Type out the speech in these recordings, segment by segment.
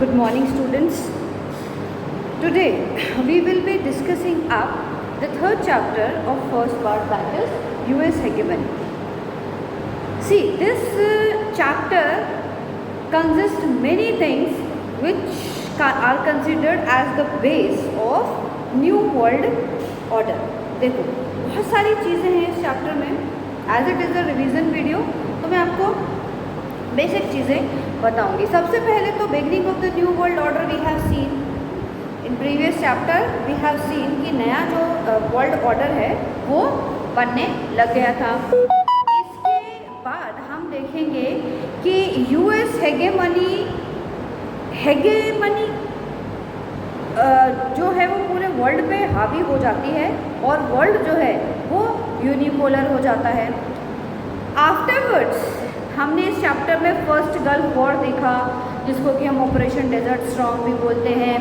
Good morning, students. Today we will be discussing up the third chapter of first part, that is US hegemony. See, this chapter consists many things which are considered as the base of new world order. देखो बहुत सारी चीज़ें हैं इस chapter में. As it is a revision video तो मैं आपको बेसिक चीज़ें बताऊंगी. सबसे पहले तो beginning of the new world order we have seen in previous chapter. We have seen कि नया जो वर्ल्ड ऑर्डर है वो बनने लग गया था. इसके बाद हम देखेंगे कि यूएस हेगेमनी जो है वो पूरे वर्ल्ड पे हावी हो जाती है और वर्ल्ड जो है वो यूनिपोलर हो जाता है. आफ्टरवर्ड्स हमने इस चैप्टर में फर्स्ट गल्फ वॉर देखा, जिसको कि हम ऑपरेशन डेजर्ट स्टॉर्म भी बोलते हैं.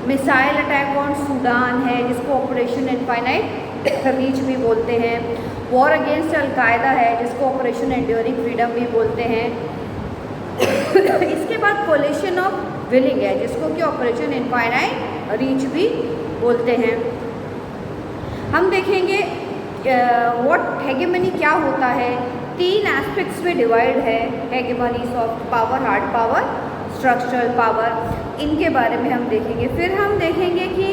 मिसाइल अटैक ऑन सूडान है, जिसको ऑपरेशन इनफाइनाइट रीच भी बोलते हैं. वॉर अगेंस्ट अलकायदा है, जिसको ऑपरेशन एंड्योरिंग फ्रीडम भी बोलते हैं. इसके बाद कोलिशन ऑफ विलिंग है, जिसको कि ऑपरेशन इनफाइनाइट रीच भी बोलते हैं. हम देखेंगे व्हाट हेगेमनी क्या होता है. 3 एस्पेक्ट्स में डिवाइड है hegemony: soft power, hard power, structural power. इनके बारे में हम देखेंगे. फिर हम देखेंगे कि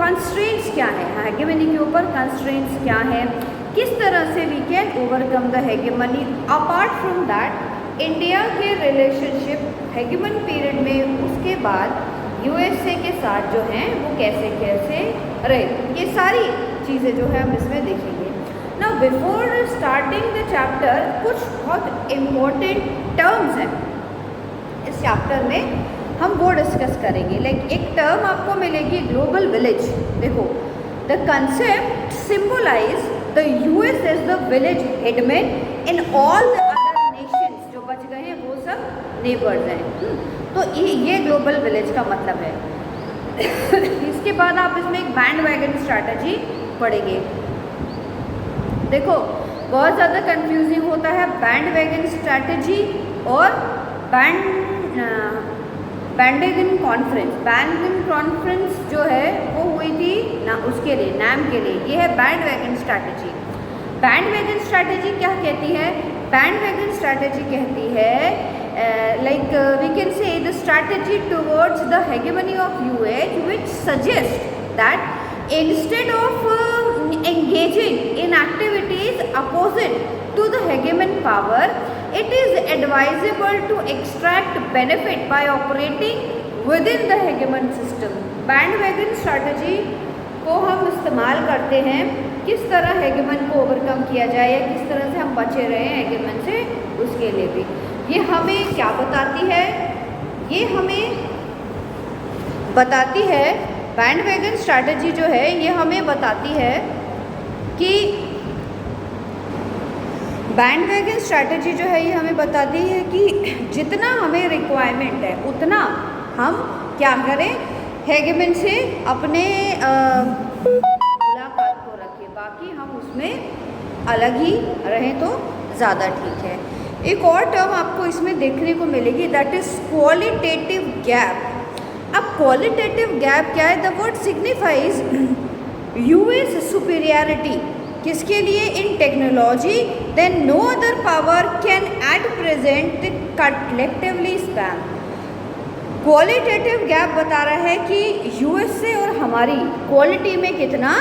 कंस्ट्रेंट्स क्या है, हेगेमनी के ऊपर कंस्ट्रेंट्स क्या है, किस तरह से we can overcome the hegemony. Apart from that India के रिलेशनशिप हेगेमन पीरियड में उसके बाद यूएसए के साथ जो हैं वो कैसे कैसे रहे, ये सारी चीज़ें जो है हम इसमें देखेंगे. Now before starting the chapter कुछ बहुत इम्पोर्टेंट टर्म्स हैं इस चैप्टर में, हम वो डिस्कस करेंगे. लाइक एक टर्म आपको मिलेगी ग्लोबल विलेज. देखो, the concept symbolise the US as the village headman in all the other nations. जो बच गए हैं वो सब नेबर्स हैं. तो ये ग्लोबल विलेज का मतलब है. इसके बाद आप इसमें एक बैंड वैगन स्ट्रैटेजी पढ़ेंगे. देखो बहुत ज़्यादा कंफ्यूजिंग होता है बैंड वैगन स्ट्रैटेजी और बैंडेगन कॉन्फ्रेंस. बैंडेगन कॉन्फ्रेंस जो है वो हुई थी ना उसके लिए, नाम के लिए. ये है band wagon strategy. Band wagon strategy क्या कहती है? बैंड वैगन स्ट्रैटेजी कहती है like we can say the strategy towards the hegemony of US which suggests that instead of engaging in activities opposite to the hegemon power, it is advisable to extract benefit by operating within the hegemon system. bandwagon strategy को हम इस्तेमाल करते हैं किस तरह हेगेमन को overcome किया जाए या किस तरह से हम बचे रहे हेगेमन से, उसके लिए भी. ये हमें क्या बताती है? ये हमें बताती है बैंडवैगन स्ट्रैटेजी जो है ये हमें बताती है कि बैंडवैगन स्ट्रैटेजी जो है ये हमें बताती है कि जितना हमें रिक्वायरमेंट है उतना हम क्या करें, हेगेमन से अपने मुलाकात को रखें, बाकी हम उसमें अलग ही रहें तो ज़्यादा ठीक है. एक और टर्म आपको इसमें देखने को मिलेगी, दैट इज़ क्वालिटेटिव गैप. अब क्वालिटेटिव गैप क्या है? The word signifies US superiority. किसके लिए? In technology than no other power can at present collectively span. Qualitative gap बता रहा है कि यूएसए और हमारी क्वालिटी में कितना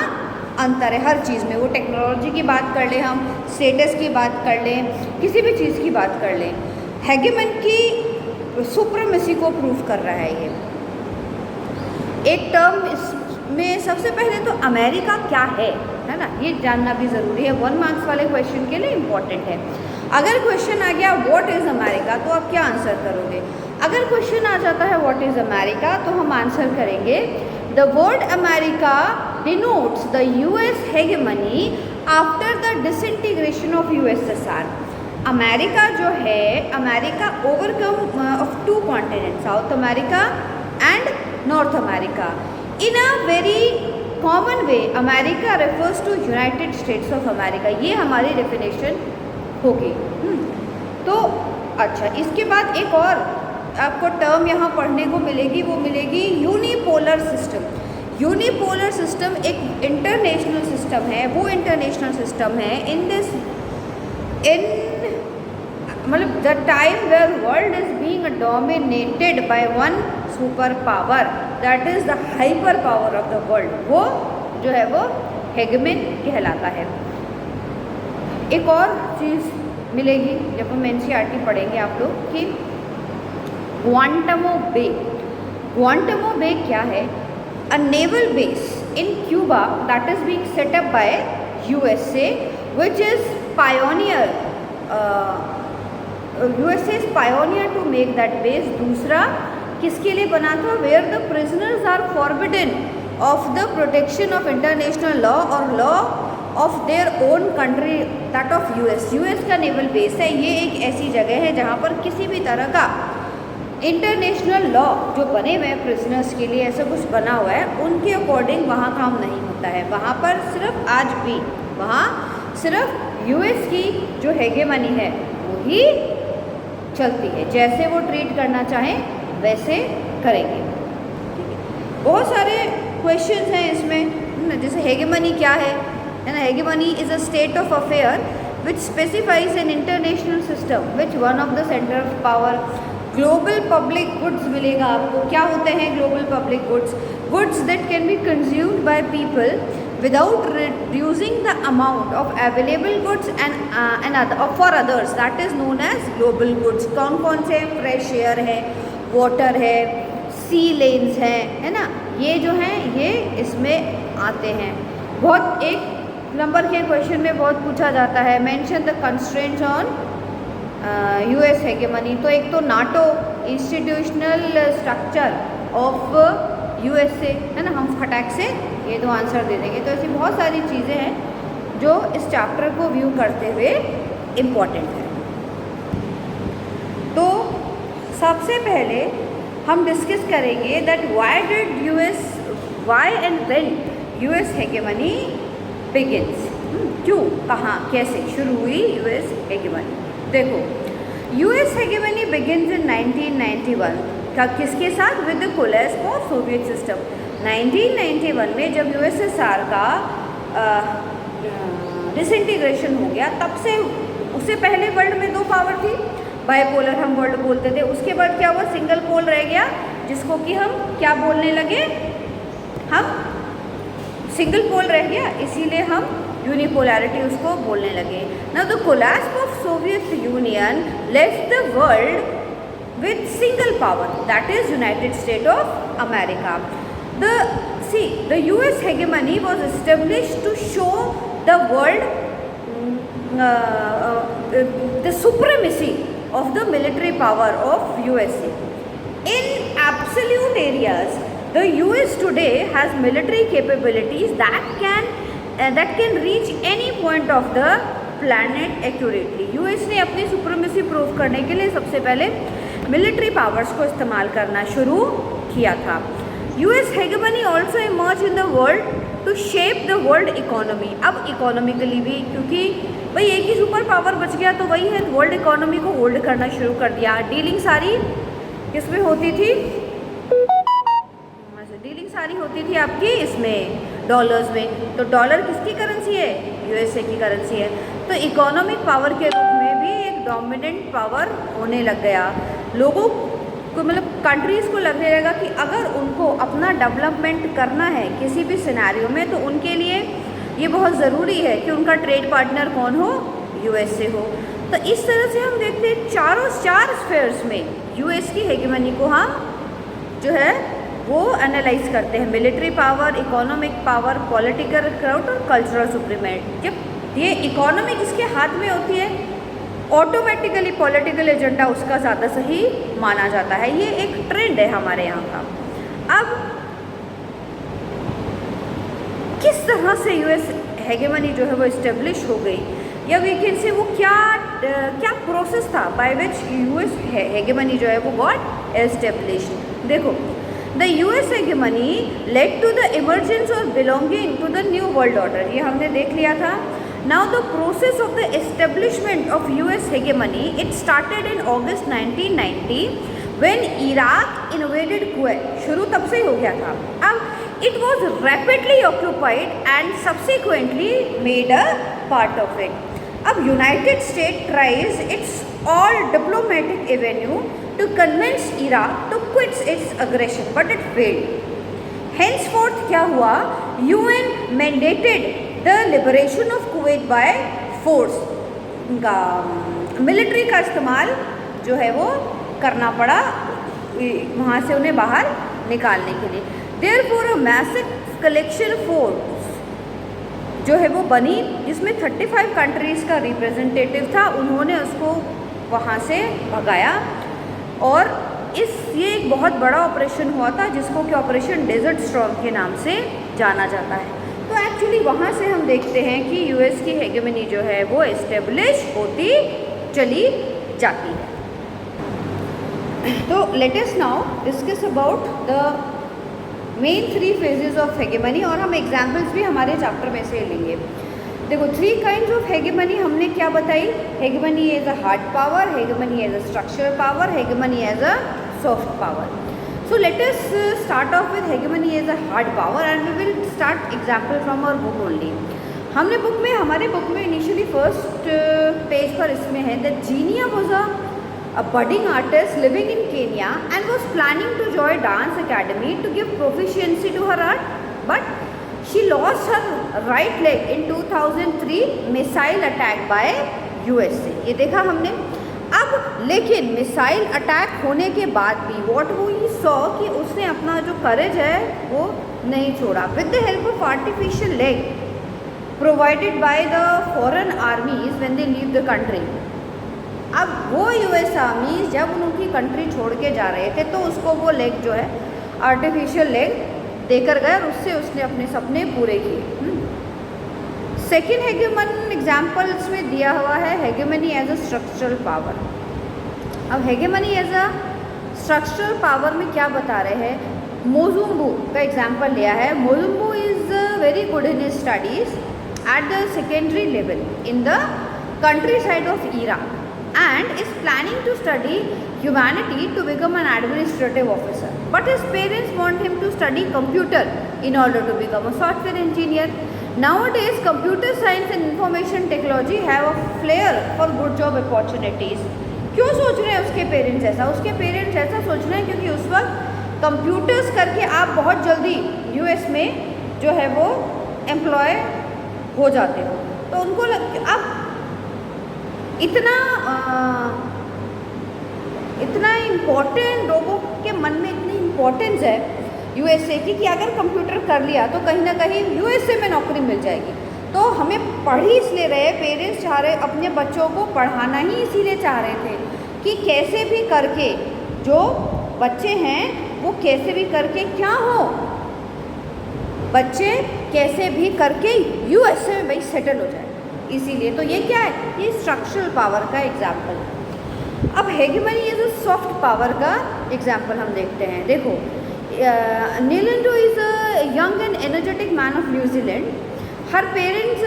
अंतर है हर चीज़ में. वो टेक्नोलॉजी की बात कर लें, हम स्टेटस की बात कर लें, किसी भी चीज़ की बात कर लें, हेगेमन की सुप्रीमेसी को प्रूव कर रहा है ये. एक टर्म इसमें सबसे पहले तो अमेरिका क्या है ना, ये जानना भी ज़रूरी है. 1 मार्क्स वाले क्वेश्चन के लिए इम्पॉर्टेंट है. अगर क्वेश्चन आ गया व्हाट इज़ अमेरिका तो आप क्या आंसर करोगे? अगर क्वेश्चन आ जाता है व्हाट इज़ अमेरिका तो हम आंसर करेंगे the word America denotes the US hegemony after the disintegration of USSR. America जो है, America overcome of 2 continent, South America and North America. In a very common way America refers to United States of America. ये हमारी definition होगी. तो अच्छा, इसके बाद एक और आपको टर्म यहाँ पढ़ने को मिलेगी, वो मिलेगी यूनिपोलर सिस्टम। यूनिपोलर सिस्टम एक इंटरनेशनल सिस्टम है, वो इंटरनेशनल सिस्टम है इन मतलब the time where world is being dominated by one super power, that is the hyper power of the world. वो जो है वो हेगेमन कहलाता है। एक और चीज़ मिलेगी जब हम एनसीईआरटी पढ़ेंगे आप लोग कि ग्वांटामो बे। ग्वांटामो बे क्या है? A naval base in Cuba that is being set up by USA which is pioneer. USA is pioneer to make that base. दूसरा किसके लिए बना था? Where the prisoners are forbidden of the protection of international law और law of their own country, that of US. US का naval base है, ये एक ऐसी जगह है जहाँ पर किसी भी तरह का इंटरनेशनल लॉ जो बने हुए हैं प्रिजनर्स के लिए, ऐसा कुछ बना हुआ है, उनके अकॉर्डिंग वहाँ काम नहीं होता है। वहाँ पर सिर्फ आज भी वहाँ सिर्फ यूएस की जो हेगेमनी है वही चलती है, जैसे वो ट्रीट करना चाहें वैसे करेंगे। बहुत सारे क्वेश्चंस हैं इसमें, जैसे हेगेमनी क्या है ना? Hegemony is a state of affair which specifies an international system which one of the centre of power. Global public goods मिलेगा आपको। क्या होते हैं global public goods? Goods that can be consumed by people without reducing the amount of available goods and other for others, that is known as global goods। कौन कौन से? Fresh air है, water है, सी लेन्स है ना, ये जो हैं ये इसमें आते हैं। बहुत एक नंबर के क्वेश्चन में बहुत पूछा जाता है, mention the constraints on US hegemony. तो एक तो NATO institutional structure of USA है ना, हम फटाक से ये दो आंसर दे देंगे। तो ऐसी बहुत सारी चीज़ें हैं जो इस चैप्टर को व्यू करते हुए इम्पॉर्टेंट है। तो सबसे पहले हम डिस्कस करेंगे that why and when US hegemony begins. क्यों, कहाँ, कैसे शुरू हुई यूएस हेगेमनी? देखो, यूएस हेगेमनी बिगिंस इन 1991 का किसके साथ? With the collapse of Soviet system. 1991 में जब यूएसएसआर का डिसइंटीग्रेशन हो गया, तब से उससे पहले वर्ल्ड में दो पावर थी, बाइपोलर हम वर्ल्ड बोलते थे। उसके बाद क्या हुआ? सिंगल पोल रह गया, जिसको कि हम क्या बोलने लगे? हम सिंगल पोल रह गया, इसीलिए हम यूनिपोलैरिटी उसको बोलने लगे। Now the collapse of Soviet union left the world with single power, that is United States of America. The US hegemony was established to show the world the supremacy of the military power of USA. In absolute areas, the US today has military capabilities that can reach any point of the planet accurately. US ने अपनी supremacy prove करने के लिए सबसे पहले military powers को इस्तेमाल करना शुरू किया था। US hegemony also emerge in the world to shape the world economy. अब इकोनॉमिकली भी, क्योंकि भाई एक ही सुपर पावर बच गया तो वही है, वर्ल्ड इकोनॉमी को होल्ड करना शुरू कर दिया। डीलिंग सारी किसमें होती थी? डीलिंग सारी होती थी आपकी इसमें डॉलर्स में। तो डॉलर किसकी करेंसी है? यूएसए की करेंसी है। तो इकोनॉमिक पावर के रूप में भी एक डोमिनेंट पावर होने लग गया। लोगों को मतलब कंट्रीज़ को लगने लगा कि अगर उनको अपना डेवलपमेंट करना है किसी भी सिनेरियो में, तो उनके लिए ये बहुत ज़रूरी है कि उनका ट्रेड पार्टनर कौन हो? यूएसए हो। तो इस तरह से हम देखते हैं चार स्फेयर्स में यूएस की हेगेमनी को हम जो है वो एनालाइज करते हैं। Military power, economic power, political crowd और कल्चरल सुप्रीमेट। जब ये इकोनॉमी जिसके हाथ में होती है, ऑटोमेटिकली पॉलिटिकल एजेंडा उसका ज़्यादा सही माना जाता है। ये एक ट्रेंड है हमारे यहाँ का। अब किस तरह से यूएस हेगेमनी जो है वो इस्टेब्लिश हो गई, या वी कैन से वो क्या प्रोसेस था बाय विच यूएस हेगेमनी जो है वो गॉट एस्टेब्लिश्ड। देखो, the US hegemony led to the emergence और belonging to the new world order, ये हमने देख लिया था। Now the process of the establishment of US hegemony, it started in August 1990 when Iraq invaded Kuwait, शुरू तब से ही हो गया था। अब it was rapidly occupied and subsequently made a part of it. अब United State tries its all diplomatic avenue to convince Iraq to quit its aggression, but it failed. Henceforth क्या हुआ? UN mandated the liberation of Kuwait by force. उनका military का इस्तेमाल जो है वो करना पड़ा वहाँ से उन्हें बाहर निकालने के लिए। Therefore a massive collection force जो है वो बनी, जिसमें 35 कंट्रीज़ का रिप्रेजेंटेटिव था। उन्होंने उसको वहाँ से भगाया और ये एक बहुत बड़ा ऑपरेशन हुआ था जिसको कि ऑपरेशन डेजर्ट स्टॉर्म के नाम से जाना जाता है। तो एक्चुअली वहाँ से हम देखते हैं कि यूएस की हेगेमनी जो है वो एस्टेब्लिश होती चली जाती है। तो let us now discuss about the main 3 phases of hegemony, और हम एग्जाम्पल्स भी हमारे चैप्टर में से लेंगे। देखो 3 काइंड्स ऑफ हेगेमनी हमने क्या बताई? Hegemony as a hard power, hegemony as a structural power, hegemony as a soft power. So let us start off with hegemony as a hard power and we will start example from our book only. हमने हमारे book में initially first page पर इसमें है that Jeenia was a budding artist living in Kenya and was planning to join dance academy to give proficiency to her art, but she lost her right leg in 2003 missile attack by USA। ये देखा हमने। अब लेकिन missile attack होने के बाद भी what we saw कि उसने अपना जो करेज है वो नहीं छोड़ा। With the help of artificial leg provided by the foreign आर्मीज when they leave the country. अब वो यूएस आर्मीज जब उनकी कंट्री छोड़ के जा रहे थे तो उसको वो लेग जो है आर्टिफिशियल लेग देकर गए और उससे उसने अपने सपने पूरे किए। सेकेंड हेगेमन एग्जाम्पल्स में दिया हुआ है हेगेमनी एज अ स्ट्रक्चरल पावर। अब hegemony as a structural power में क्या बता रहे हैं? मोजुम्बू का एग्जाम्पल लिया है। Mozumbu is very good in his studies at the secondary level in the countryside of Iraq and is planning to study humanity to become an administrative officer, but his parents want him to study computer in order to become a software engineer. Nowadays computer science and information technology have a flair for good job opportunities। क्यों सोच रहे हैं उसके parents ऐसा? उसके parents ऐसा सोच रहे हैं क्योंकि उस वक्त कंप्यूटर्स करके आप बहुत जल्दी यूएस में जो है वो एम्प्लॉय हो जाते हो। तो उनको अब इतना इम्पोर्टेंट लोगों के मन में इतनी इम्पोर्टेंस है यूएसए की कि अगर कंप्यूटर कर लिया तो कहीं ना कहीं यूएसए में नौकरी मिल जाएगी। तो हमें पढ़ ही इसलिए रहे, पेरेंट्स चाह रहे अपने बच्चों को पढ़ाना ही इसीलिए चाह रहे थे कि कैसे भी करके जो बच्चे हैं वो कैसे भी करके क्या हो, बच्चे कैसे भी करके यूएसए में भाई सेटल हो जाए। इसीलिए तो ये क्या है? ये स्ट्रक्चरल पावर का एग्जाम्पल है। अब hegemony as a soft power का एग्जाम्पल हम देखते हैं। देखो Nilendo is a young and energetic man of New Zealand. Her parents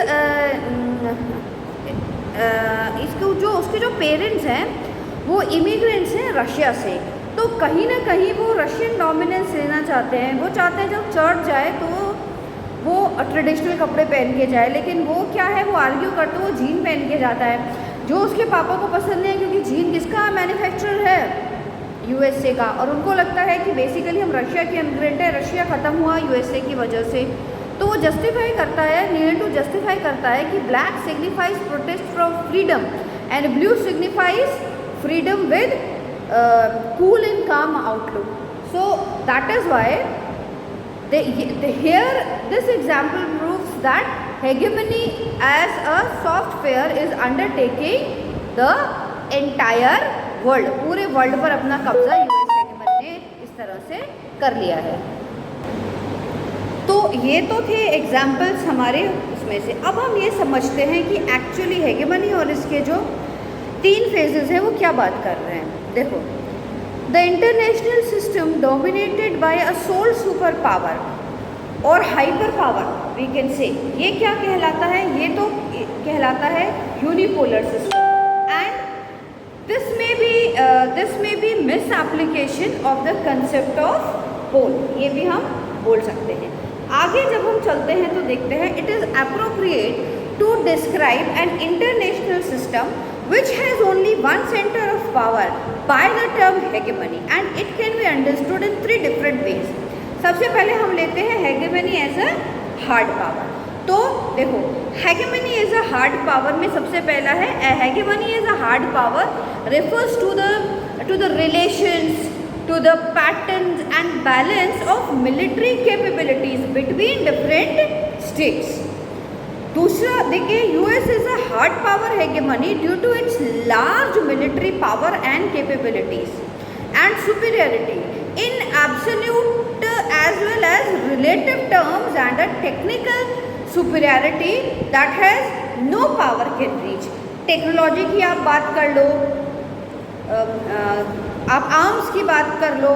उसके जो पेरेंट्स हैं वो इमिग्रेंट्स हैं रशिया से। तो कहीं ना कहीं वो रशियन डोमिनेंस लेना चाहते हैं। वो चाहते हैं जब चर्च जाए तो वो ट्रेडिशनल कपड़े पहन के जाए, लेकिन वो क्या है वो आर्ग्यू करते वो जीन पहन के जाता है जो उसके पापा को पसंद नहीं है, क्योंकि जीन किसका मैन्युफैक्चरर है? यूएसए का। और उनको लगता है कि बेसिकली हम रशिया के इमिग्रेंट हैं, रशिया ख़त्म हुआ यूएसए की वजह से। तो वो जस्टिफाई करता है, नीलेंडो जस्टिफाई करता है कि black signifies protest from freedom and blue signifies freedom with cool and calm outlook. So that is why here this example proves that hegemony as a software is undertaking the entire world। पूरे world पर अपना कब्जा US हेगेमनी ने इस तरह से कर लिया है। तो ये तो थे एग्जाम्पल्स हमारे उसमें से। अब हम ये समझते हैं कि एक्चुअली हेगेमनी और इसके जो 3 फेजेस हैं वो क्या बात कर रहे हैं। देखो the international system dominated by a sole super power और hyper power we can say. ये क्या कहलाता है? ये तो कहलाता है यूनिपोलर सिस्टम एंड दिस में भी दिस में be misapplication of the concept of pole, ये भी हम बोल सकते हैं। आगे जब हम चलते हैं तो देखते हैं it is appropriate to describe an international system which has only one center of power by the term hegemony and it can be understood in three different ways। सबसे पहले हम लेते हैं hegemony as a hard power। तो देखो hegemony as a hard power में सबसे पहला है hegemony as a hard power refers to the relations, to the patterns and balance of military capabilities between different states। दूसरा देखिए US is a hard power hegemony due to its large military power and capabilities and superiority in absolute as well as relative terms and a technical superiority that has no power can reach. Technology की आप बात कर लो, आप arms की बात कर लो,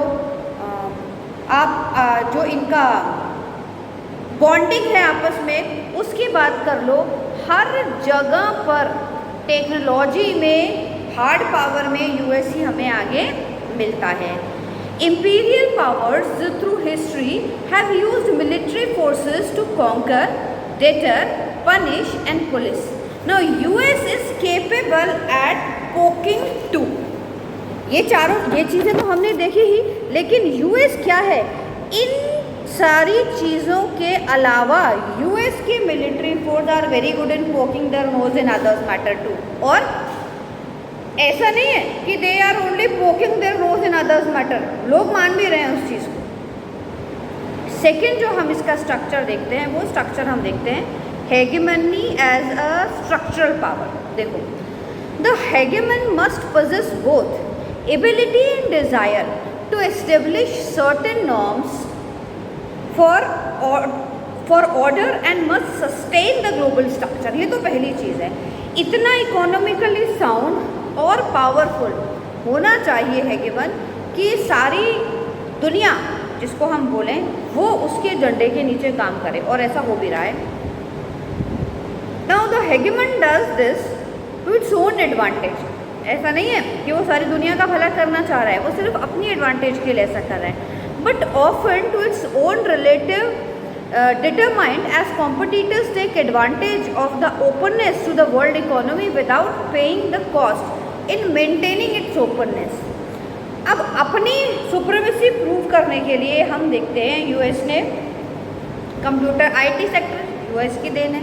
आप जो इनका बॉन्डिंग है आपस में उसकी बात कर लो, हर जगह पर टेक्नोलॉजी में हार्ड पावर में यूएस ही हमें आगे मिलता है। Imperial powers through history have used military forces to conquer, deter, punish and police. Now US is capable at poking too. ये चीज़ें तो हमने देखी ही, लेकिन यूएस क्या है, इन सारी चीज़ों के अलावा यूएस की military force are very good in poking their nose in others matter too. और ऐसा नहीं है कि they are only poking their nose in others matter, लोग मान भी रहे हैं उस चीज़ को। सेकेंड जो हम इसका स्ट्रक्चर देखते हैं वो स्ट्रक्चर हम देखते हैं hegemony as a structural power. देखो the hegemon must possess both ability and desire to establish certain norms for order and must sustain the global structure। ये तो पहली चीज़ है, इतना इकोनॉमिकली साउंड और पावरफुल होना चाहिए हेगेमन कि सारी दुनिया जिसको हम बोलें वो उसके झंडे के नीचे काम करे, और ऐसा हो भी रहा है। Now the hegemon does this to its own advantage. ऐसा नहीं है कि वो सारी दुनिया का भला करना चाह रहा है, वो सिर्फ अपनी एडवांटेज के लिए ऐसा कर रहा है, but often to its own relative determined as competitors take advantage of the openness to the world economy without paying the cost in maintaining its openness। अब अपनी सुप्रीमेसी प्रूव करने के लिए हम देखते हैं यूएस ने कंप्यूटर आईटी सेक्टर यूएस की देन है,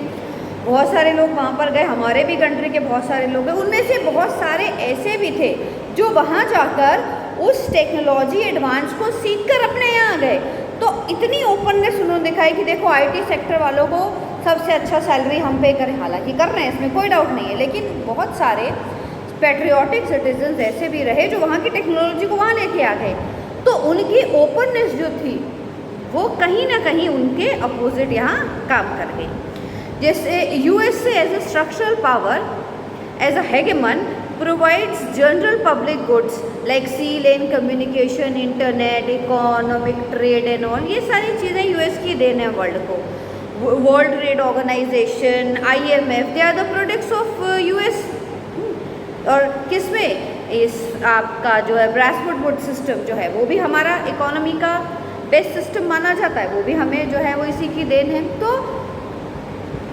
बहुत सारे लोग वहाँ पर गए, हमारे भी कंट्री के बहुत सारे लोग गए, उनमें से बहुत सारे ऐसे भी थे जो वहाँ जाकर उस टेक्नोलॉजी एडवांस को सीख कर अपने यहाँ गए। तो इतनी ओपननेस उन्होंने दिखाई कि देखो आईटी सेक्टर वालों को सबसे अच्छा सैलरी हम पे करें, हालांकि कर रहे हैं, इसमें कोई डाउट नहीं है, लेकिन बहुत सारे पैट्रियोटिक सिटीजन्स ऐसे भी रहे जो वहाँ की टेक्नोलॉजी को वहाँ लेके आ गए। तो उनकी ओपननेस जो थी वो कहीं ना कहीं उनके अपोजिट यहाँ काम कर गई। जैसे यूएस से as a structural power as a hegemon provides general public goods like sea lane communication, internet, economic trade and all। ये सारी चीज़ें यूएस की देन है वर्ल्ड को। World trade organisation, IMF, they are the products of US. और किसमें इस आपका जो है ब्रेसवुड वुड सिस्टम जो है वो भी हमारा इकोनॉमी का बेस्ट सिस्टम माना जाता है, वो भी हमें जो है वो इसी की देन है। तो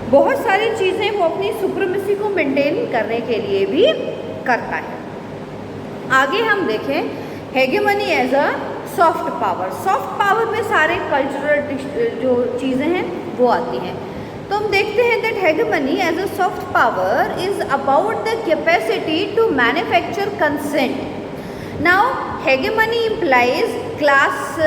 बहुत सारी चीज़ें वो अपनी सुप्रीमेसी को मेंटेन करने के लिए भी करता है। आगे हम देखें hegemony as a soft power. Soft power में सारे कल्चरल जो चीज़ें हैं वो आती हैं। तो हम देखते हैं that hegemony as a soft power is about the capacity to manufacture consent. Now hegemony implies class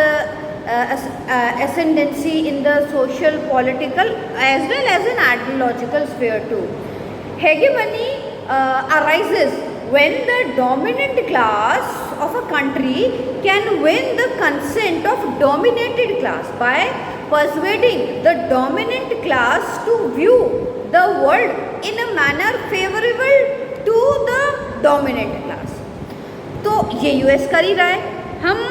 ascendancy in the social, political as well as in ideological sphere too। Hegemony arises when the dominant class of a country can win the consent of dominated class by persuading the dominant class to view the world in a manner favorable to the dominant class। तो ये US कर ही रहा है। हम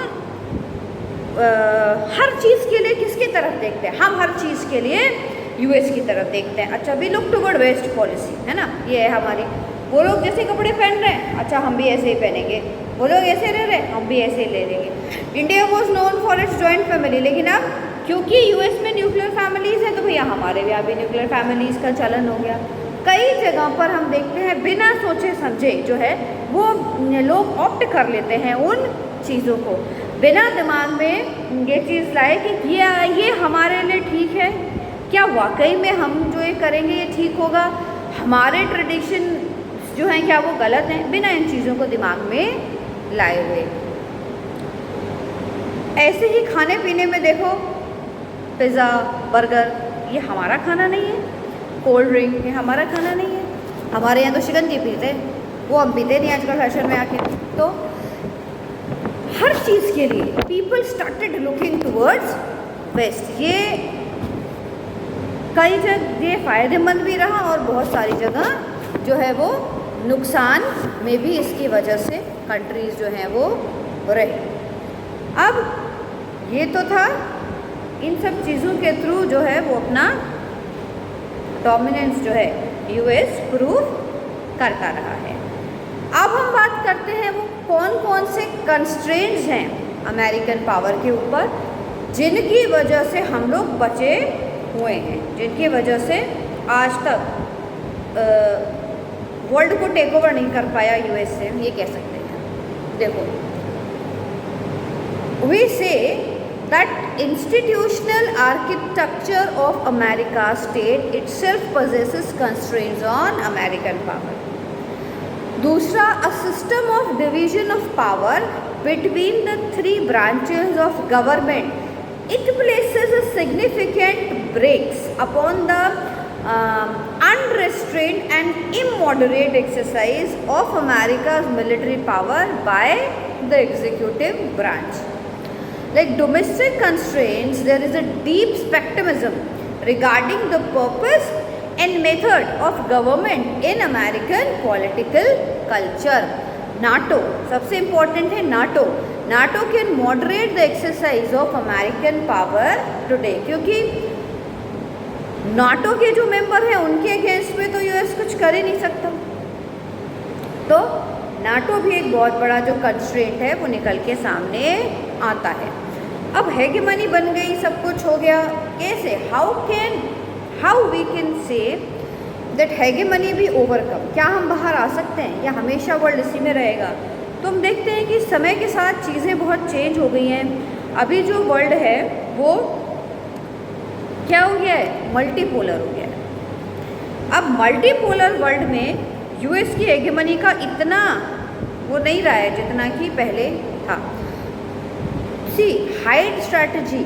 हर चीज़ के लिए किसकी तरफ देखते हैं? हम हर चीज़ के लिए यूएस की तरफ देखते हैं। अच्छा, we look toward west policy, है ना, ये है हमारी। वो लोग जैसे कपड़े पहन रहे हैं, अच्छा हम भी ऐसे ही पहनेंगे। वो लोग ऐसे रह रहे, हम भी ऐसे ले लेंगे। India was known for its joint family, लेकिन अब क्योंकि यूएस में न्यूक्लियर फैमिलीज़ हैं तो भैया हमारे भी यहाँ भी न्यूक्लियर फैमिलीज़ का चलन हो गया। कई जगह पर हम देखते हैं बिना सोचे समझे जो है वो लोग ऑप्ट कर लेते हैं उन चीज़ों को, बिना दिमाग में ये चीज़ लाए कि ये हमारे लिए ठीक है, क्या वाकई में हम जो ये करेंगे ये ठीक होगा, हमारे ट्रेडिशन जो हैं क्या वो गलत हैं, बिना इन चीज़ों को दिमाग में लाए हुए। ऐसे ही खाने पीने में देखो, पिज़्ज़ा बर्गर ये हमारा खाना नहीं है, कोल्ड ड्रिंक ये हमारा खाना नहीं है। हमारे यहाँ तो शिकंजी पीते हैं, वो हम पीते नहीं आजकल फैशन में आके। तो हर चीज़ के लिए people started looking towards west. ये कई जगह ये फ़ायदेमंद भी रहा और बहुत सारी जगह जो है वो नुकसान में भी इसकी वजह से कंट्रीज़ जो हैं वो रहे। अब ये तो था, इन सब चीज़ों के थ्रू जो है वो अपना डोमिनेंस जो है यूएस प्रूव करता रहा है। अब हम बात करते हैं वो कौन कौन से कंस्ट्रेंट्स हैं अमेरिकन पावर के ऊपर जिनकी वजह से हम लोग बचे हुए हैं, जिनकी वजह से आज तक वर्ल्ड को टेक ओवर नहीं कर पाया यूएस से, हम ये कह सकते हैं। देखो, we say that institutional architecture of America state itself possesses constraints on American power. दूसरा, a system of division of power between the three branches of government, it places a significant brakes upon the unrestrained and immoderate exercise of America's military power by the executive branch. Like domestic constraints, there is a deep spectrumism regarding the purpose and method of government in American political culture. NATO, सबसे important है NATO. NATO can moderate the exercise of American power today, क्योंकि NATO के जो member हैं उनके against में तो US कुछ कर ही नहीं सकता। तो नाटो भी एक बहुत बड़ा जो कंस्ट्रेंट है वो निकल के सामने आता है। अब हेगेमनी बन गई, सब कुछ हो गया, कैसे how we can say that hegemony भी ओवरकम, क्या हम बाहर आ सकते हैं या हमेशा वर्ल्ड इसी में रहेगा? तो हम देखते हैं कि समय के साथ चीज़ें बहुत चेंज हो गई हैं। अभी जो वर्ल्ड है वो क्या हो गया है, मल्टीपोलर हो गया है। अब मल्टीपोलर वर्ल्ड में यूएस की हेगेमनी का इतना वो नहीं रहा है जितना कि पहले था। सी हाइड स्ट्रैटेजी,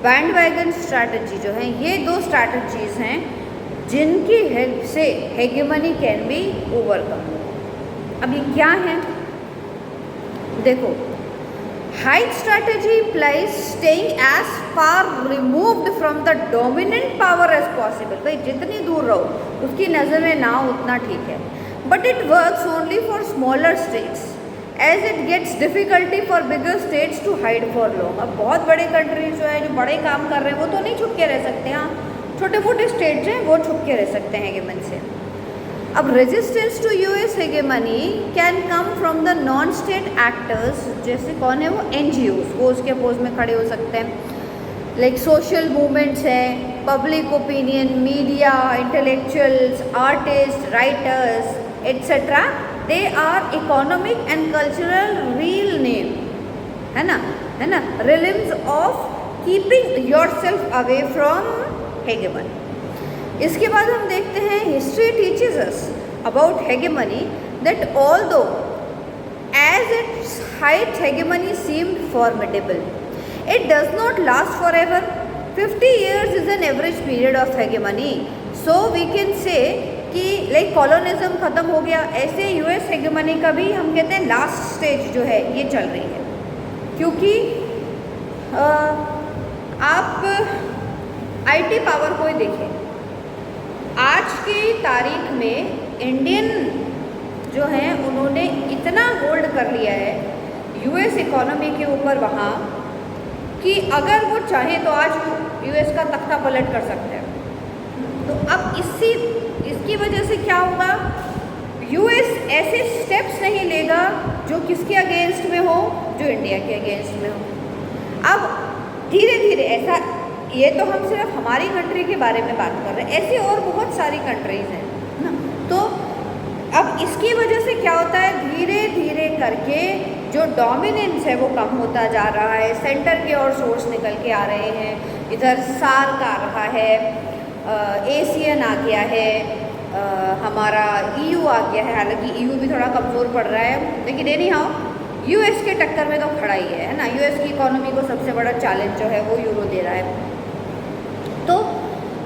बैंडवैगन स्ट्रैटेजी जो है, ये दो स्ट्रैटेजीज़ हैं जिनकी हेल्प से हेगेमनी कैन बी ओवरकम। अब ये क्या है देखो, hide strategy implies staying as far removed from the dominant power as possible। भाई जितनी दूर रहो उसकी नज़र में ना हो उतना ठीक है, but it works only for smaller states as it gets difficulty for bigger states to hide for long. अब बहुत बड़े कंट्रीज जो है, जो बड़े काम कर रहे हैं वो तो नहीं छुप के रह सकते, हाँ छोटे मोटे स्टेट्स हैं वो छुप के रह सकते हैं हेगेमन से। अब resistance to US hegemony can come from the non state actors, जैसे कौन है वो, एनजीओज, वो उसके अपोज में खड़े हो सकते हैं। लाइक सोशल मूवमेंट्स हैं, public opinion, media, intellectuals, artist, writers etcetera. They are economic and cultural realm, है ना realms of keeping yourself away from hegemony. इसके बाद हम देखते हैं history teaches us about hegemony that although at its height hegemony seemed formidable, it does not last forever. 50 years is an average period of hegemony, so we can say कि like colonialism ख़त्म हो गया, ऐसे US हेगेमनी का भी हम कहते हैं लास्ट स्टेज जो है ये चल रही है। क्योंकि आप आईटी पावर को ही देखें, आज की तारीख में इंडियन जो हैं उन्होंने इतना होल्ड कर लिया है यूएस इकोनॉमी के ऊपर वहाँ कि अगर वो चाहें तो आज यूएस का तख्ता पलट कर सकते हैं। तो अब इसकी वजह से क्या होगा, यूएस ऐसे स्टेप्स नहीं लेगा जो किसके अगेंस्ट में हो, जो इंडिया के अगेंस्ट में हो। अब धीरे धीरे ऐसा, ये तो हम सिर्फ हमारी कंट्री के बारे में बात कर रहे हैं, ऐसी और बहुत सारी कंट्रीज़ हैं ना। तो अब इसकी वजह से क्या होता है, धीरे धीरे करके जो डोमिनेंस है वो कम होता जा रहा है, सेंटर के और सोर्स निकल के आ रहे हैं, इधर सार्क आ रहा है, एशियन आ गया है, हमारा ईयू आ गया है। हालांकि ईयू भी थोड़ा कमज़ोर पड़ रहा है, लेकिन एनी हाउ यूएस के टक्कर में तो खड़ा ही है ना। यूएस की इकोनॉमी को सबसे बड़ा चैलेंज जो है वो यूरो दे रहा है। तो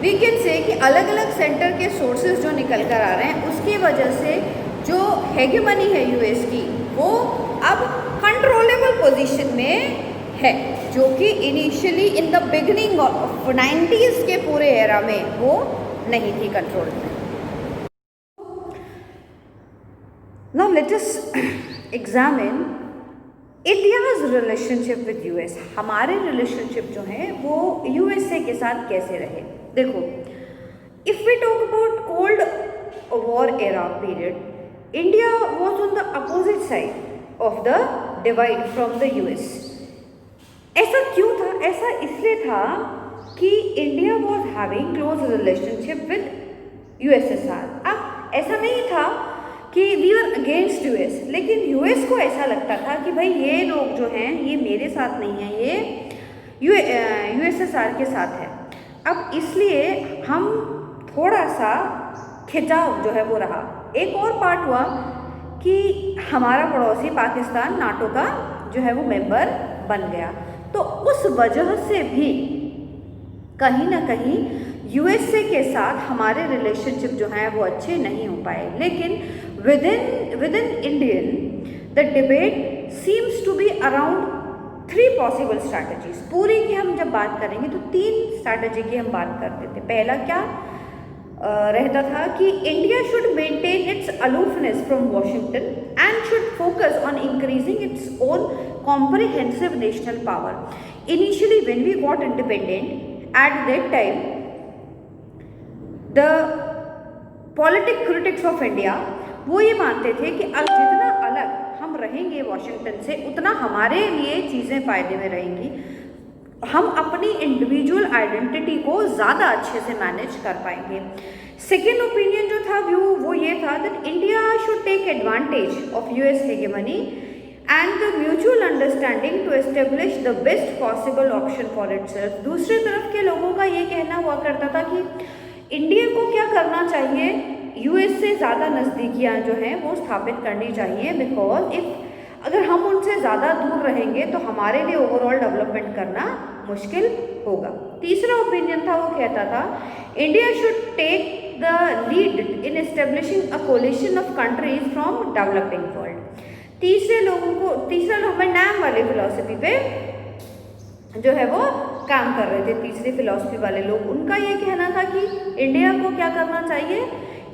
वी कैन से कि अलग अलग सेंटर के सोर्सेज जो निकल कर आ रहे हैं, उसकी वजह से जो हेगेमनी है यूएस की, वो अब कंट्रोलेबल पोजीशन में है, जो कि initially in the beginning of 90s के पूरे एरा में वो नहीं थी कंट्रोल में। Now let us examine India's relationship with US. हमारे रिलेशनशिप जो हैं वो यूएसए के साथ कैसे रहे। देखो, if we talk about cold war era period, India was on the opposite side of the divide from the US. ऐसा क्यों था? ऐसा इसलिए था कि India was having close relationship with USSR. अब ऐसा नहीं था कि वी आर अगेंस्ट यूएस, लेकिन यूएस को ऐसा लगता था कि भाई ये लोग जो हैं ये मेरे साथ नहीं हैं, ये यूएसएसआर के साथ है। अब इसलिए हम थोड़ा सा खिंचाव जो है वो रहा। एक और पार्ट हुआ कि हमारा पड़ोसी पाकिस्तान नाटो का जो है वो मेंबर बन गया, तो उस वजह से भी कहीं ना कहीं यूएसए के साथ हमारे रिलेशनशिप जो हैं वो अच्छे नहीं हो पाए। लेकिन within Indian the debate seems to be around 3 possible strategies. पूरी की हम जब बात करेंगे तो 3 स्ट्रैटेजी की हम बात करते थे। पहला क्या रहता था कि India should maintain its aloofness from Washington and should focus on increasing its own comprehensive national power. Initially when we got independent at that time the politic critics of India वो ये मानते थे कि अब जितना अलग हम रहेंगे वॉशिंगटन से, उतना हमारे लिए चीज़ें फ़ायदे में रहेंगी, हम अपनी इंडिविजुअल आइडेंटिटी को ज़्यादा अच्छे से मैनेज कर पाएंगे। सेकेंड ओपिनियन जो था व्यू वो ये था that India should take advantage of US hegemony and the mutual understanding to establish the best possible option for itself. दूसरे तरफ के लोगों का ये कहना हुआ करता था कि इंडिया को क्या करना चाहिए, यूएस से ज़्यादा नज़दीकियाँ जो हैं वो स्थापित करनी चाहिए, बिकॉज इफ़ अगर हम उनसे ज़्यादा दूर रहेंगे तो हमारे लिए ओवरऑल डेवलपमेंट करना मुश्किल होगा। तीसरा ओपिनियन था वो कहता था India should take the lead in establishing a coalition of countries from developing world. तीसरा लोग नाम वाले फिलॉसफी पे जो है वो काम कर रहे थे। तीसरी फिलॉसफी वाले लोग, उनका ये कहना था कि इंडिया को क्या करना चाहिए,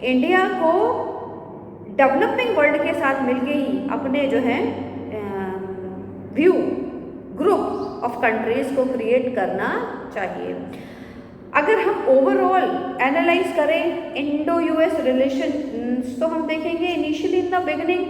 इंडिया को डेवलपिंग वर्ल्ड के साथ मिलके ही अपने जो है व्यू ग्रुप ऑफ कंट्रीज़ को क्रिएट करना चाहिए। अगर हम ओवरऑल एनालाइज करें इंडो यूएस रिलेशन तो हम देखेंगे initially in the beginning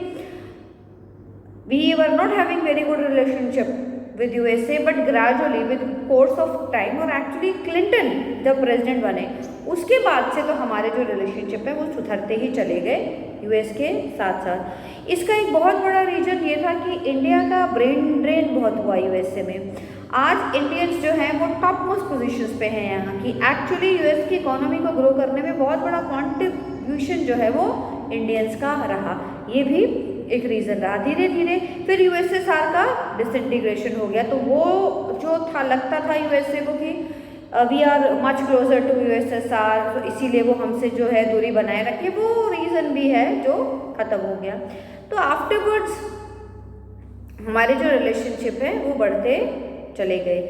we were not having very good relationship with USA, but gradually with course of time और एक्चुअली क्लिंटन जब प्रेसिडेंट बने उसके बाद से तो हमारे जो रिलेशनशिप है वो सुधरते ही चले गए यूएस के साथ साथ। इसका एक बहुत बड़ा रीजन ये था कि इंडिया का ब्रेन ड्रेन बहुत हुआ यूएसए में। आज इंडियंस जो हैं वो टॉप मोस्ट पोजीशंस पे हैं यहाँ की। एक्चुअली यूएस की इकोनॉमी को ग्रो करने में बहुत बड़ा कॉन्ट्रीब्यूशन जो है वो इंडियंस का रहा, ये भी एक रीज़न रहा। धीरे धीरे फिर यूएसएसआर का डिसइंटीग्रेशन हो गया, तो वो जो था लगता था यूएसए को कि we are much closer to USSR, तो इसीलिए वो हमसे जो है दूरी बनाए रखे, वो रीज़न भी है जो ख़त्म हो गया। तो आफ्टरवर्ड्स हमारे जो रिलेशनशिप है वो बढ़ते चले गए।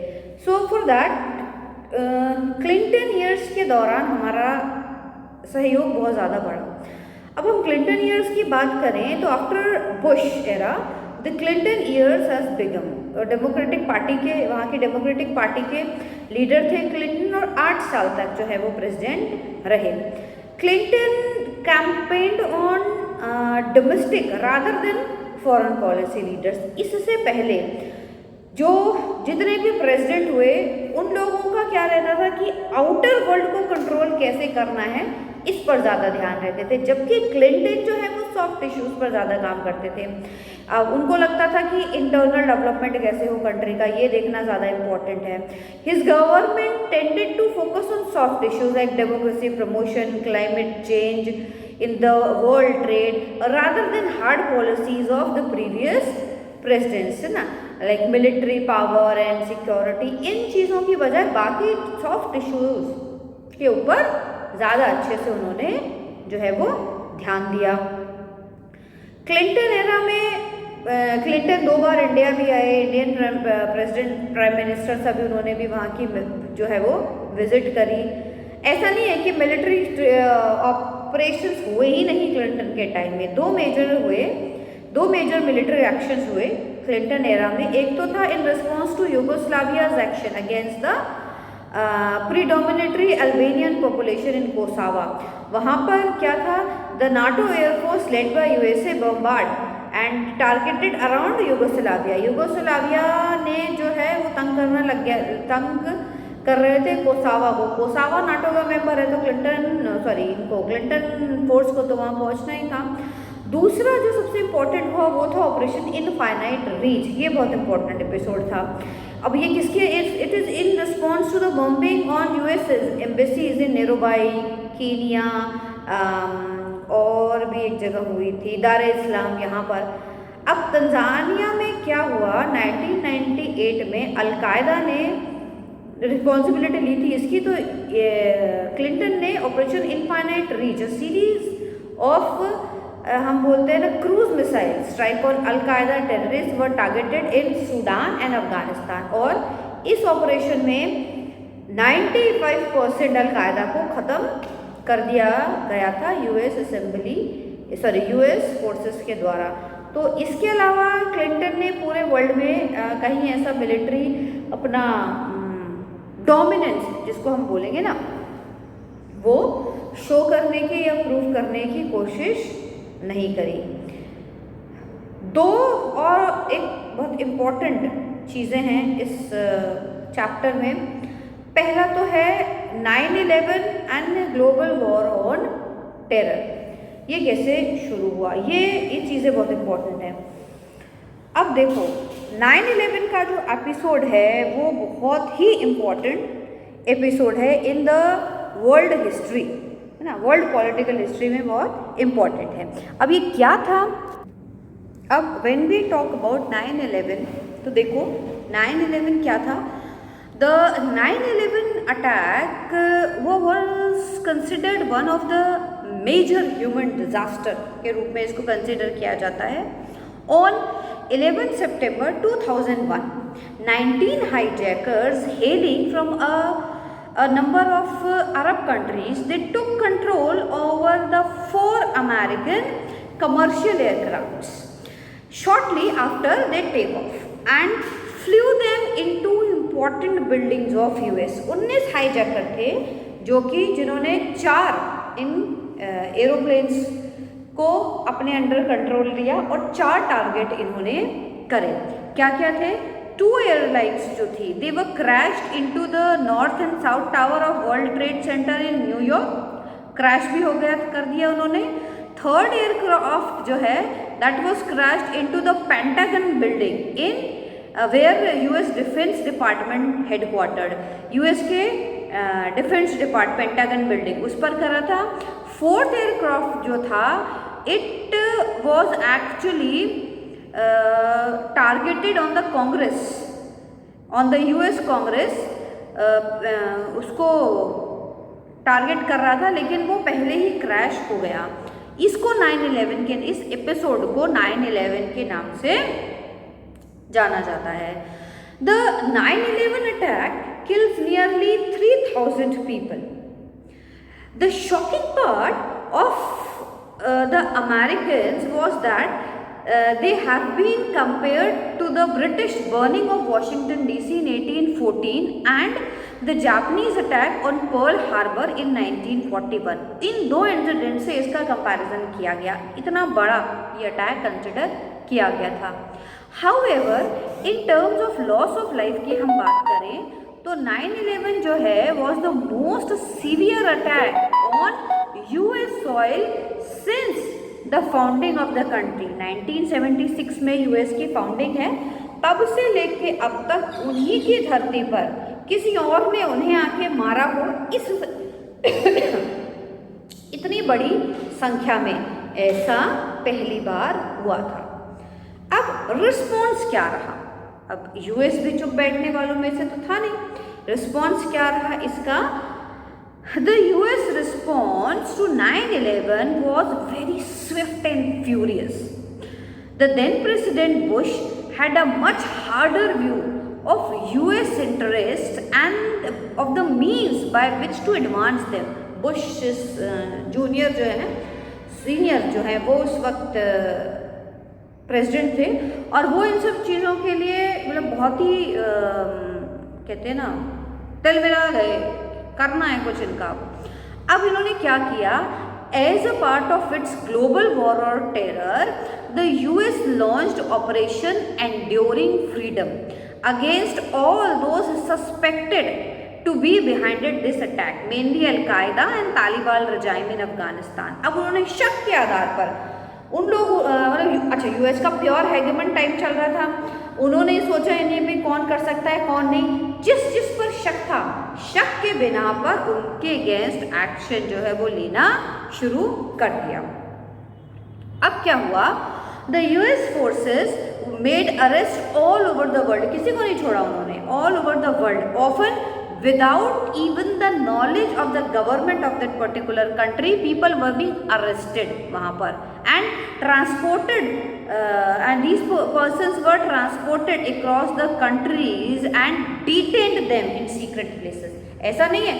So for that Clinton years के दौरान हमारा सहयोग बहुत ज़्यादा बढ़ा। अब हम क्लिंटन ईयर्स की बात करें तो after Bush era the Clinton years has begin. Democratic party के, वहाँ की डेमोक्रेटिक पार्टी के लीडर थे क्लिंटन और 8 साल तक जो है वो प्रेसिडेंट रहे। Clinton campaigned on domestic rather than foreign policy leaders. इससे पहले जो जितने भी प्रेसिडेंट हुए उन लोगों का क्या रहता था कि आउटर वर्ल्ड को कंट्रोल कैसे करना है इस पर ज़्यादा ध्यान रहते थे, जबकि क्लिंटन जो है वो सॉफ्ट इश्यूज पर ज़्यादा काम करते थे। अब उनको लगता था कि इंटरनल डेवलपमेंट कैसे हो कंट्री का ये देखना ज़्यादा इम्पोर्टेंट है। His government tended to focus on soft issues like democracy promotion, climate change in the world trade rather than hard policies of the previous presidents, है ना, like military power and security. इन चीज़ों की बजाय बाकी soft issues के ऊपर ज़्यादा अच्छे से उन्होंने जो है वो ध्यान दिया। क्लिंटन एरा में क्लिंटन 2 बार इंडिया भी आए, इंडियन प्रेसिडेंट प्राइम मिनिस्टर सभी उन्होंने भी वहाँ की जो है वो विजिट करी। ऐसा नहीं है कि मिलिट्री ऑपरेशंस हुए ही नहीं क्लिंटन के टाइम में, 2 मेजर मिलिट्री एक्शंस हुए क्लिंटन एरा में। एक तो था in response to Yugoslavia's action against the predominantly Albanian population in Kosovo. वहाँ पर क्या था, the NATO air force led by USA bombard and targeted around Yugoslavia. Yugoslavia ने जो है वो तंग कर रहे थे कोसावा को। कोसावा नाटो का मेंबर है तो क्लिंटन फोर्स को तो वहाँ पहुँचना ही था। दूसरा जो सबसे इम्पोर्टेंट हुआ वो था ऑपरेशन इनफाइनाइट रीच। ये बहुत इंपॉर्टेंट एपिसोड था। अब ये किसके, it is in response to the bombing on US embassies in Nairobi, Kenya, और भी एक जगह हुई थी दार इस्लाम यहाँ पर। अब तंजानिया में क्या हुआ, 1998 में अलकायदा ने रिस्पॉन्सिबिलिटी ली थी इसकी, तो क्लिंटन ने operation infinite reach series of हम बोलते हैं ना cruise missile strike on al Qaeda terrorist were targeted in Sudan and Afghanistan. और इस ऑपरेशन में 95% अलकायदा को ख़त्म कर दिया गया था यूएस फोर्सेस के द्वारा। तो इसके अलावा क्लिंटन ने पूरे वर्ल्ड में कहीं ऐसा मिलिट्री अपना डोमिनेंस जिसको हम बोलेंगे ना वो शो करने की या प्रूव करने की कोशिश नहीं करी। 2 और एक बहुत इम्पॉर्टेंट चीज़ें हैं इस चैप्टर में। पहला तो है 9/11 and global war on terror. ये कैसे शुरू हुआ, ये चीज़ें बहुत इम्पॉर्टेंट हैं। अब देखो 9/11 का जो एपिसोड है वो बहुत ही इम्पॉर्टेंट एपिसोड है इन द वर्ल्ड हिस्ट्री, है ना, वर्ल्ड पॉलिटिकल हिस्ट्री में बहुत इम्पॉर्टेंट है। अब ये क्या था, अब व्हेन वी टॉक अबाउट 9/11 तो देखो 9/11 क्या था। द 9/11 अटैक वो was considered one of the major human disaster के रूप में इसको कंसिडर किया जाता है। On 11 September 2001, 19 hijackers hailing from a number of Arab countries, they took control over the 4 American commercial aircrafts shortly after they take off and flew them into important buildings of US। 19 hijacker थे जिन्होंने 4 इन aeroplanes को अपने under control लिया और 4 target इन्होंने करे। क्या क्या थे, 2 एयरलाइंस जो थी they were crashed into the north and south tower of world trade centre in New York, crash भी हो गया कर दिया उन्होंने। 3rd एयरक्राफ्ट जो है that was crashed into the Pentagon building in where US defence department headquartered, US के defence department Pentagon building उस पर करा था। 4th एयरक्राफ्ट जो था it was actually targeted on the Congress, on the US Congress, उसको target कर रहा था लेकिन वो पहले ही क्रैश हो गया। इसको 9/11 के, इस एपिसोड को 9/11 के नाम से जाना जाता है। The 9/11 attack kills nearly 3,000 people. The shocking part of the Americans was that they have been compared to the British burning of Washington DC in 1814 and the Japanese attack on Pearl Harbor in 1941. इन दो incident से इसका comparison किया गया, इतना बड़ा ये attack consider किया गया था. However, in terms of loss of life की हम बात करें तो 9/11 जो है was the most severe attack on US soil since the founding of the country. 1976 में US की फाउंडिंग है, तब से लेके अब तक उन्हीं की धरती पर किसी और ने उन्हें आके मारा हो इस इतनी बड़ी संख्या में, ऐसा पहली बार हुआ था. अब रिस्पॉन्स क्या रहा? अब यूएस भी चुप बैठने वालों में से तो था नहीं. रिस्पॉन्स क्या रहा इसका? The US response to 9/11 was very swift and furious. The then President Bush had a much harder view of US interests and of the means by which to advance them. Bush junior जो है, senior जो है, वो उस वक्त president थे और वो इन सब चीज़ों के लिए मतलब बहुत ही कहते हैं ना तिलमिला गए, करना है कुछ इनका. अब इन्होंने क्या किया? As a part of its global war और terror, the US launched operation enduring freedom against all those suspected to be behind this attack, mainly Al Qaeda and Taliban regime in Afghanistan. अब उन्होंने शक के आधार पर उन लोग मतलब अच्छा यूएस का प्योर हेगेमन टाइम चल रहा था, उन्होंने सोचा इन्हें भी कौन कर सकता है कौन नहीं, जिस जिस पर शक था, शक के बिना पर उनके अगेंस्ट एक्शन जो है वो लेना शुरू कर दिया. अब क्या हुआ? The US forces made arrest all over the world, किसी को नहीं छोड़ा उन्होंने, all over the world, often without even the knowledge of the government of that particular country. People were being arrested वहाँ पर and transported and these persons were transported across the countries and detained them in secret places. ऐसा नहीं है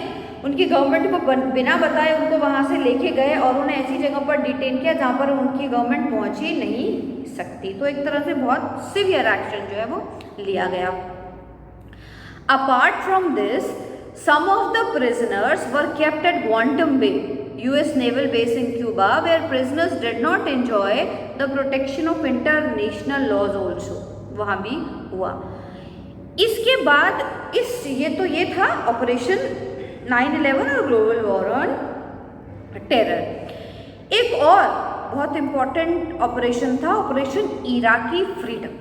उनकी government को बिना बताए उनको वहाँ से लेके गए और उन्हें ऐसी जगह पर डिटेन किया जहाँ पर उनकी गवर्नमेंट पहुँच ही नहीं सकती. तो एक तरह से बहुत सीवियर एक्शन जो है वो लिया गया. Apart from this, some of the prisoners were kept at Guantanamo Bay, US naval base in Cuba, where prisoners did not enjoy the protection of international laws also. वहाँ भी हुआ. इसके बाद ये था ऑपरेशन 9/11 और ग्लोबल वॉर ऑन टेरर. एक और बहुत इम्पॉर्टेंट ऑपरेशन था ऑपरेशन इराकी फ्रीडम.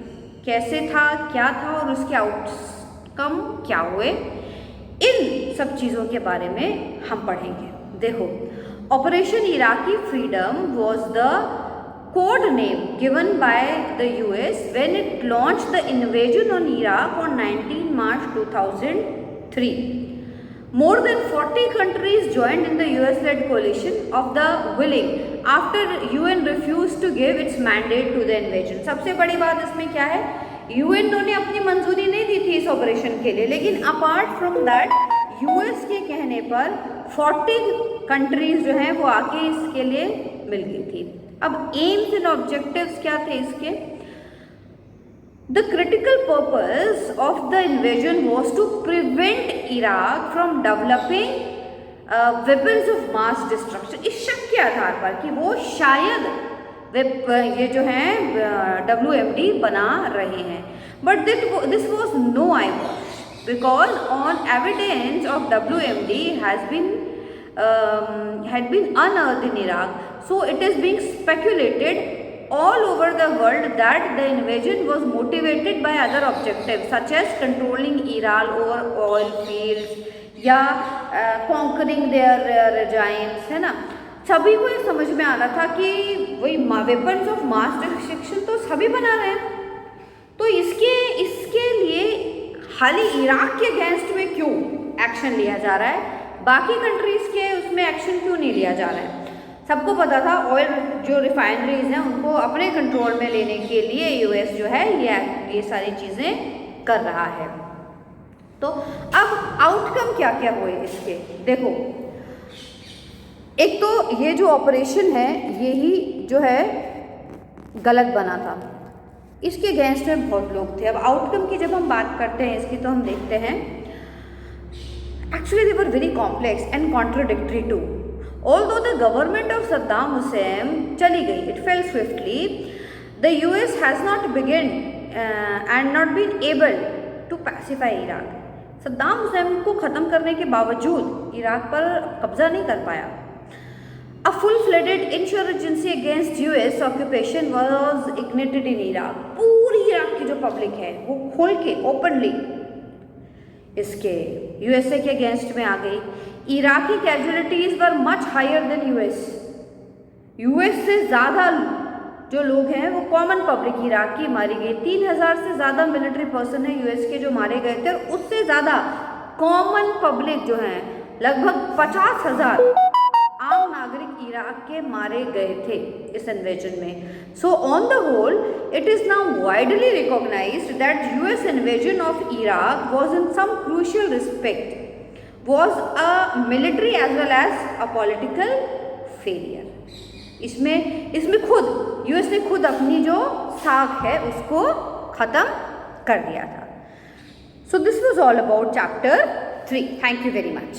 कैसे था, क्या था और उसके आउटकम क्या हुए, इन सब चीज़ों के बारे में हम पढ़ेंगे. देखो, operation Iraqi freedom was the code name given by the US when it launched the invasion on Iraq on 19 March 2003. More than 40 countries joined in the US-led coalition of the willing after UN refused to give its mandate to the invasion. सबसे बड़ी बात इसमें क्या है, UN ने अपनी मंजूरी नहीं दी थी इस ऑपरेशन के लिए, लेकिन अपार्ट फ्रॉम दैट US के कहने पर 40 कंट्रीज जो हैं वो आके इसके लिए मिल गई थी. अब एम्स एंड ऑब्जेक्टिव्स क्या थे इसके? The critical purpose of the invasion was to prevent Iraq from developing weapons of mass destruction. इस शक के आधार पर कि वो शायद ये जो हैं WMD बना रहे हैं. But this was no eye wash because on evidence of WMD had been unearthed in Iraq. So it is being speculated all over the world that the invasion was motivated by other objectives such as controlling Iran over oil fields या conquering their regimes, है ना. सभी को ये समझ में आ रहा था कि वही वेपन्स ऑफ मास डिस्ट्रक्शन तो सभी बना रहे हैं, तो इसके लिए खाली इराक के अगेंस्ट में क्यों एक्शन लिया जा रहा है, बाकी कंट्रीज़ के उसमें एक्शन क्यों नहीं लिया जा रहा है. सबको पता था ऑयल जो रिफाइनरीज हैं उनको अपने कंट्रोल में लेने के लिए यूएस जो है ये सारी चीज़ें कर रहा है. तो अब आउटकम क्या क्या हुए इसके, देखो. एक तो ये जो ऑपरेशन है यही जो है गलत बना था। इसके अगेंस्ट में बहुत लोग थे। अब आउटकम की जब हम बात करते हैं इसकी, तो हम देखते हैं actually they were very complex and contradictory too. Although the government of Saddam Hussein चली गई, it fell swiftly, the US has not begin and not been able to pacify Iraq. Saddam Hussein को ख़त्म करने के बावजूद Iraq पर कब्जा नहीं कर पाया। A full-fledged insurgency against US occupation was ignited in Iraq. पूरी इराक की जो पब्लिक है वो खोल के ओपनली इसके यूएसए के अगेंस्ट में आ गई। Iraqi casualties were much higher than US से ज़्यादा जो लोग हैं वो कॉमन पब्लिक इराक की मारी गई। 3000 से ज़्यादा मिलिट्री पर्सन है यूएस के जो मारे गए थे, और उससे ज़्यादा कॉमन पब्लिक जो हैं लगभग 50,000 आम नागरिक इराक के मारे गए थे इस इन्वेजन में। So on the whole it is now widely recognised that US invasion of Iraq was in some crucial respect was a military as well as a political failure. इसमें खुद यूएस ने खुद अपनी जो साख है उसको ख़त्म कर दिया था। So this was all about chapter 3। Thank you very much.